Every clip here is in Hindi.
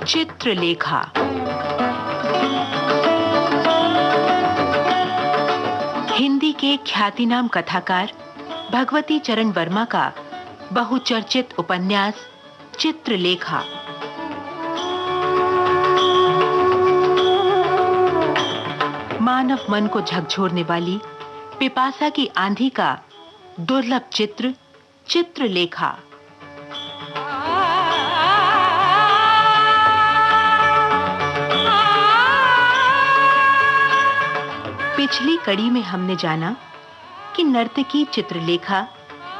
चित्रलेखा। हिंदी के ख्यातिनाम कथाकार भगवती चरण वर्मा का बहुचर्चित उपन्यास चित्रलेखा। मानव मन को झकझोरने वाली पिपासा की आंधी का दुर्लभ चित्र चित्रलेखा। पिछली कड़ी में हमने जाना कि नर्तकी चित्रलेखा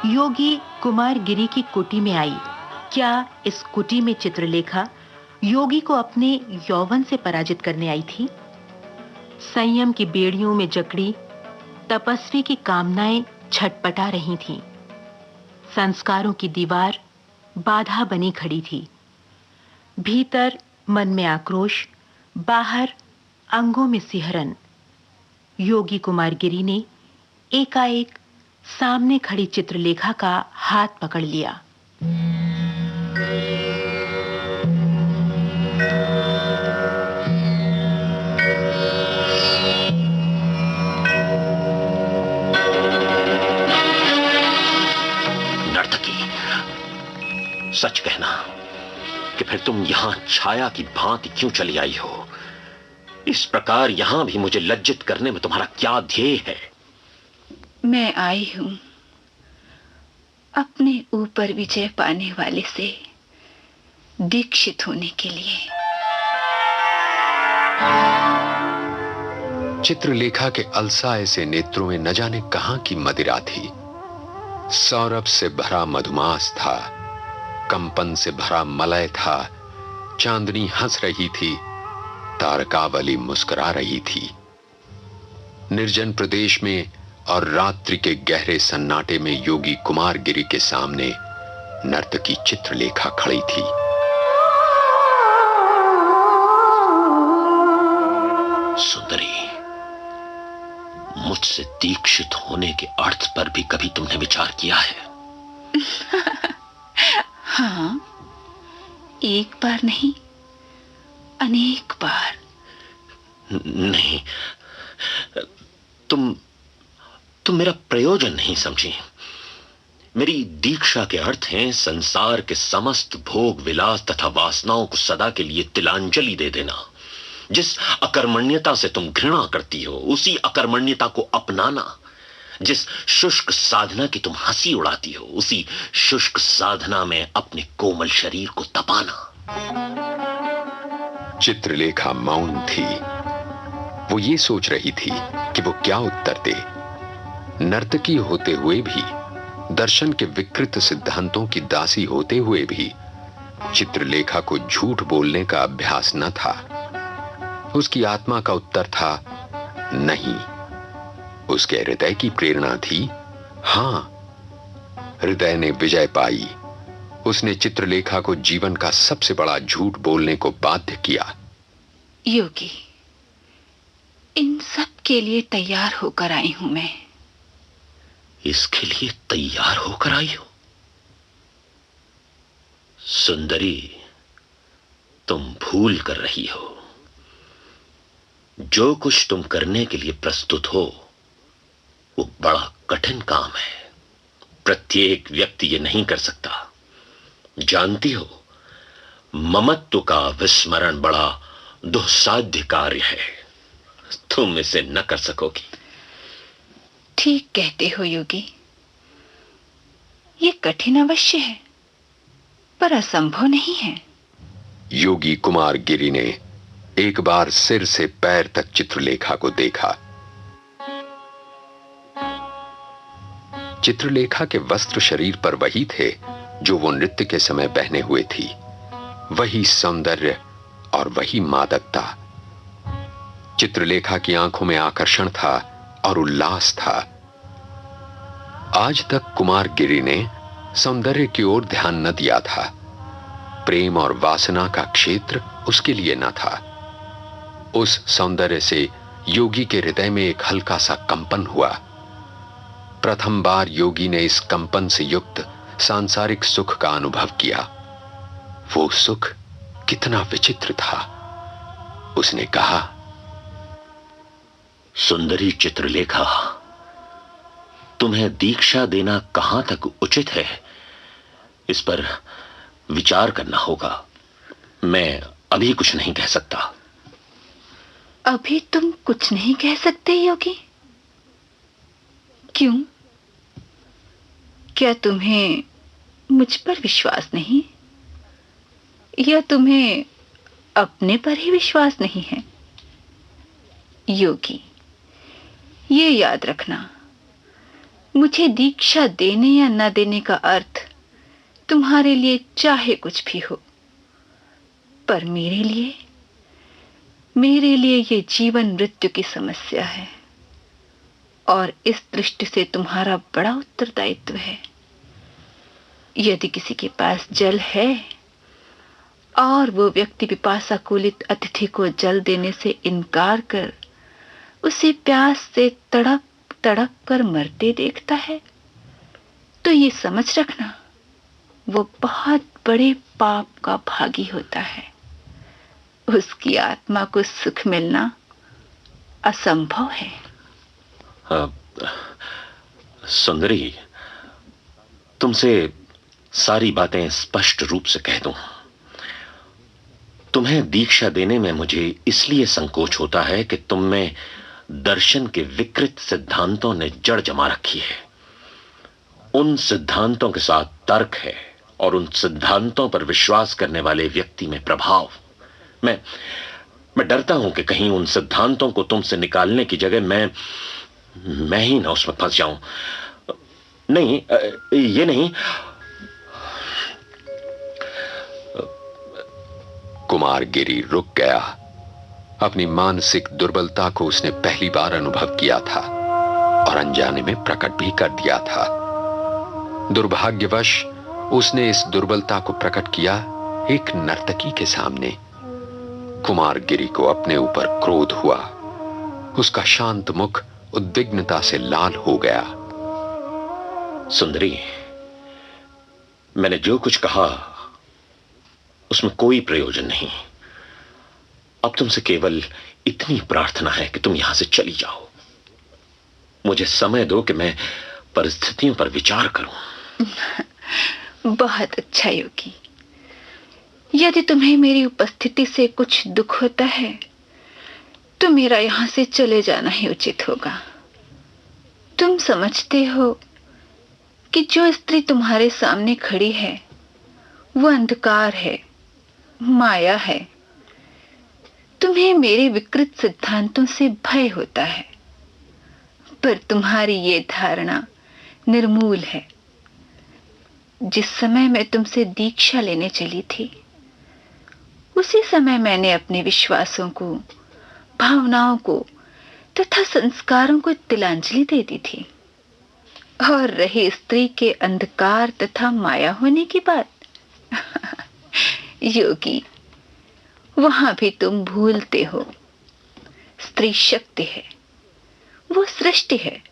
योगी कुमार गिरी की कुटी में आई। क्या इस कुटी में चित्रलेखा योगी को अपने यौवन से पराजित करने आई थी? संयम की बेड़ियों में जकड़ी तपस्वी की कामनाएं छटपटा रही थीं। संस्कारों की दीवार बाधा बनी खड़ी थी। भीतर मन में आक्रोश, बाहर अंगों में सिहरन। योगी कुमार गिरी ने एकाएक सामने खड़ी चित्रलेखा का हाथ पकड़ लिया। नर्तकी, सच कहना कि फिर तुम यहां छाया की भांति क्यों चली आई हो? इस प्रकार यहां भी मुझे लज्जित करने में तुम्हारा क्या ध्येय है? मैं आई हूं अपने ऊपर विजय पाने वाले से दीक्षित होने के लिए। चित्रलेखा के अलसाए से नेत्रों में न जाने कहां की मदिरा थी। सौरभ से भरा मधुमास था, कंपन से भरा मलय था। चांदनी हंस रही थी, तारकावली मुस्कुरा रही थी। निर्जन प्रदेश में और रात्रि के गहरे सन्नाटे में योगी कुमार गिरी के सामने नर्तकी चित्रलेखा खड़ी थी। सुंदरी, मुझसे दीक्षित होने के अर्थ पर भी कभी तुमने विचार किया है? हाँ, एक बार नहीं, अनेक बार। नहीं, तुम मेरा प्रयोजन नहीं समझी। मेरी दीक्षा के अर्थ हैं संसार के समस्त भोग विलास तथा वासनाओं को सदा के लिए तिलांजलि दे देना। जिस अकर्मण्यता से तुम घृणा करती हो, उसी अकर्मण्यता को अपनाना। जिस शुष्क साधना की तुम हंसी उड़ाती हो, उसी शुष्क साधना में अपने कोमल शरीर को तपाना। चित्रलेखा मौन थी। वो ये सोच रही थी कि वो क्या उत्तर दे। नर्तकी होते हुए भी, दर्शन के विकृत सिद्धांतों की दासी होते हुए भी चित्रलेखा को झूठ बोलने का अभ्यास न था। उसकी आत्मा का उत्तर था नहीं। उसके हृदय की प्रेरणा थी हां। हृदय ने विजय पाई। उसने चित्रलेखा को जीवन का सबसे बड़ा झूठ बोलने को बाध्य किया। योगी, इन सब के लिए तैयार होकर आई हूं मैं। इसके लिए तैयार होकर आई हो? सुंदरी, तुम भूल कर रही हो। जो कुछ तुम करने के लिए प्रस्तुत हो वो बड़ा कठिन काम है। प्रत्येक व्यक्ति ये नहीं कर सकता। जानती हो, ममत्व का विस्मरण बड़ा दुस्साध्य कार्य है। तुम इसे न कर सकोगी। ठीक कहते हो योगी, ये कठिन अवश्य है, पर असंभव नहीं है। योगी कुमार गिरी ने एक बार सिर से पैर तक चित्रलेखा को देखा। चित्रलेखा के वस्त्र शरीर पर वही थे जो वो नृत्य के समय पहने हुए थी। वही सौंदर्य और वही मादकता। चित्रलेखा की आंखों में आकर्षण था और उल्लास था। आज तक कुमार गिरी ने सौंदर्य की ओर ध्यान न दिया था। प्रेम और वासना का क्षेत्र उसके लिए न था। उस सौंदर्य से योगी के हृदय में एक हल्का सा कंपन हुआ। प्रथम बार योगी ने इस कंपन से युक्त सांसारिक सुख का अनुभव किया। वो सुख कितना विचित्र था। उसने कहा, सुंदरी चित्रलेखा, तुम्हें दीक्षा देना कहां तक उचित है, इस पर विचार करना होगा। मैं अभी कुछ नहीं कह सकता। अभी तुम कुछ नहीं कह सकते योगी? क्यों? क्या तुम्हें मुझ पर विश्वास नहीं, या तुम्हें अपने पर ही विश्वास नहीं है? योगी, ये याद रखना, मुझे दीक्षा देने या न देने का अर्थ तुम्हारे लिए चाहे कुछ भी हो, पर मेरे लिए ये जीवन मृत्यु की समस्या है, और इस दृष्टि से तुम्हारा बड़ा उत्तरदायित्व है। यदि किसी के पास जल है और वो व्यक्ति पिपासा कुलित अतिथि को जल देने से इनकार कर उसे प्यास से तड़प तड़प कर मरते देखता है, तो ये समझ रखना वो बहुत बड़े पाप का भागी होता है। उसकी आत्मा को सुख मिलना असंभव है। सुंदरी, तुमसे सारी बातें स्पष्ट रूप से कह दूं। तुम्हें दीक्षा देने में मुझे इसलिए संकोच होता है कि तुम में दर्शन के विकृत सिद्धांतों ने जड़ जमा रखी है। उन सिद्धांतों के साथ तर्क है और उन सिद्धांतों पर विश्वास करने वाले व्यक्ति में प्रभाव। मैं डरता हूं कि कहीं उन सिद्धांतों को तुमसे निकालने की जगह मैं ही ना उसमें फंस जाऊं। नहीं, ये नहीं। कुमारगिरी रुक गया। अपनी मानसिक दुर्बलता को उसने पहली बार अनुभव किया था और अनजाने में प्रकट भी कर दिया था। दुर्भाग्यवश उसने इस दुर्बलता को प्रकट किया एक नर्तकी के सामने। कुमारगिरी को अपने ऊपर क्रोध हुआ। उसका शांत मुख उद्विग्नता से लाल हो गया। सुंदरी, मैंने जो कुछ कहा उसमें कोई प्रयोजन नहीं। अब तुमसे केवल इतनी प्रार्थना है कि तुम यहां से चली जाओ। मुझे समय दो कि मैं परिस्थितियों पर विचार करूं। बहुत अच्छा योगी। यदि तुम्हें मेरी उपस्थिति से कुछ दुख होता है तो मेरा यहां से चले जाना ही उचित होगा। तुम समझते हो कि जो स्त्री तुम्हारे सामने खड़ी है वो अंधकार है, माया है। तुम्हें मेरे विकृत सिद्धांतों से भय होता है, पर तुम्हारी ये धारणा निर्मूल है। जिस समय मैं तुमसे दीक्षा लेने चली थी, उसी समय मैंने अपने विश्वासों को, भावनाओं को तथा संस्कारों को तिलांजलि दे दी थी। और रही स्त्री के अंधकार तथा माया होने की बात, योगी, वहां भी तुम भूलते हो। स्त्री शक्ति है, वो सृष्टि है,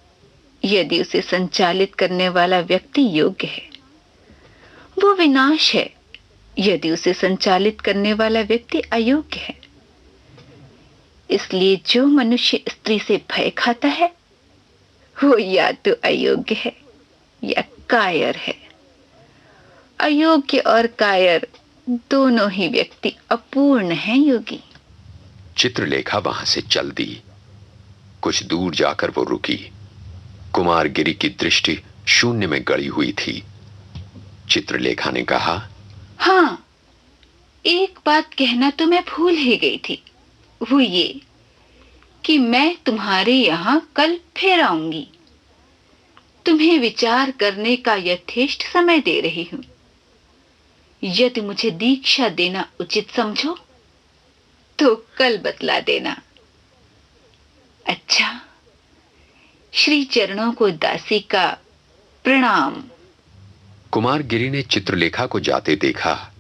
यदि उसे संचालित करने वाला व्यक्ति योग्य है। वो विनाश है, यदि उसे संचालित करने वाला व्यक्ति अयोग्य है। इसलिए जो मनुष्य स्त्री से भय खाता है वो या तो अयोग्य है या कायर है। अयोग्य और कायर दोनों ही व्यक्ति अपूर्ण हैं योगी। चित्रलेखा वहां से चल दी। कुछ दूर जाकर वो रुकी। कुमारगिरी की दृष्टि शून्य में गड़ी हुई थी। चित्रलेखा ने कहा, हां, एक बात कहना तो मैं भूल ही गई थी, वो ये कि मैं तुम्हारे यहां कल फिर आऊंगी। तुम्हें विचार करने का यथेष्ट समय दे रही हूं। यदि मुझे दीक्षा देना उचित समझो तो कल बतला देना। अच्छा, श्री चरणों को दासी का प्रणाम। कुमारगिरी ने चित्रलेखा को जाते देखा।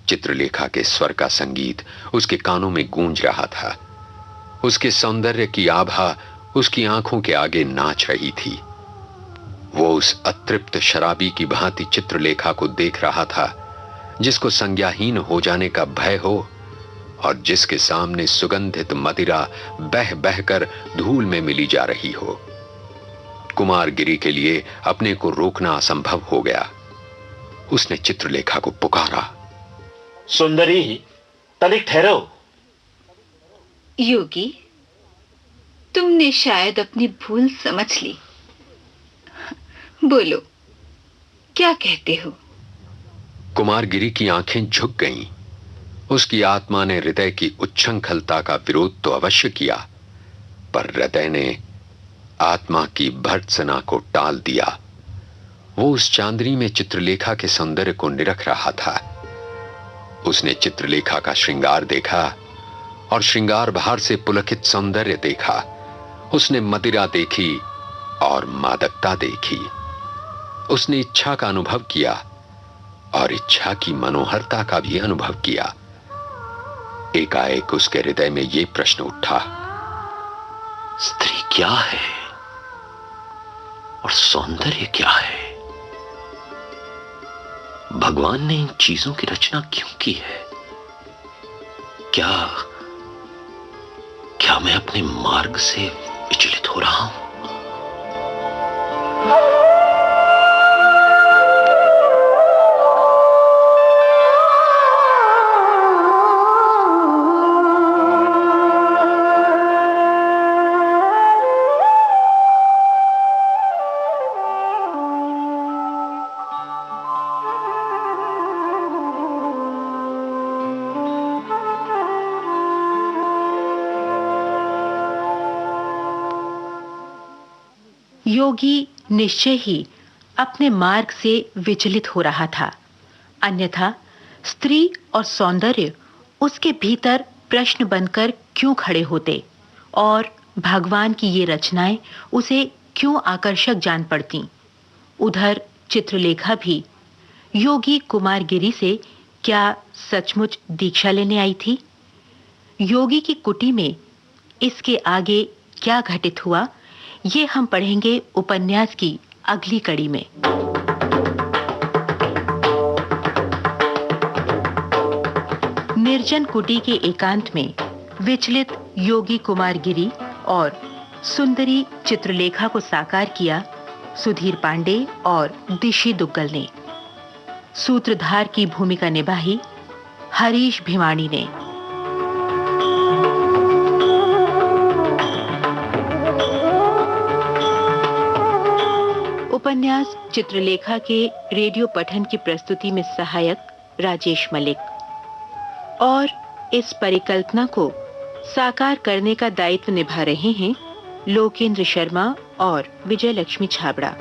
चित्रलेखा के स्वर का संगीत उसके कानों में गूंज रहा था। उसके सौंदर्य की आभा उसकी आंखों के आगे नाच रही थी। वो उस अतृप्त शराबी की भांति चित्रलेखा को देख रहा था जिसको संज्ञाहीन हो जाने का भय हो और जिसके सामने सुगंधित मदिरा बह बहकर धूल में मिली जा रही हो। कुमारगिरी के लिए अपने को रोकना असंभव हो गया। उसने चित्रलेखा को पुकारा, सुंदरी, तनिक ठहरो। योगी, तुमने शायद अपनी भूल समझ ली। बोलो, क्या कहते हो? कुमारगिरी की आंखें झुक गईं। उसकी आत्मा ने हृदय की उच्छृंखलता का विरोध तो अवश्य किया, पर हृदय ने आत्मा की भर्त्सना को टाल दिया। वो उस चांदनी में चित्रलेखा के सौंदर्य को निरख रहा था। उसने चित्रलेखा का श्रृंगार देखा और श्रृंगार बाहर से पुलकित सौंदर्य देखा। उसने मदिरा देखी और मादकता देखी। उसने इच्छा का अनुभव किया और इच्छा की मनोहरता का भी अनुभव किया। एकाएक उसके हृदय में यह प्रश्न उठा, स्त्री क्या है और सौंदर्य क्या है? भगवान ने इन चीजों की रचना क्यों की है? क्या मैं अपने मार्ग से विचलित हो रहा हूं? योगी निश्चय ही अपने मार्ग से विचलित हो रहा था, अन्यथा स्त्री और सौंदर्य उसके भीतर प्रश्न बनकर क्यों खड़े होते और भगवान की ये रचनाएं उसे क्यों आकर्षक जान पड़ती। उधर चित्रलेखा भी योगी कुमारगिरी से क्या सचमुच दीक्षा लेने आई थी? योगी की कुटी में इसके आगे क्या घटित हुआ, ये हम पढ़ेंगे उपन्यास की अगली कड़ी में। निर्जन कुटी के एकांत में विचलित योगी कुमारगिरी और सुंदरी चित्रलेखा को साकार किया सुधीर पांडे और दिशी दुग्गल ने। सूत्रधार की भूमिका निभाई हरीश भिवानी ने। उपन्यास चित्रलेखा के रेडियो पठन की प्रस्तुति में सहायक राजेश मलिक और इस परिकल्पना को साकार करने का दायित्व निभा रहे हैं लोकेंद्र शर्मा और विजय लक्ष्मी छाबड़ा।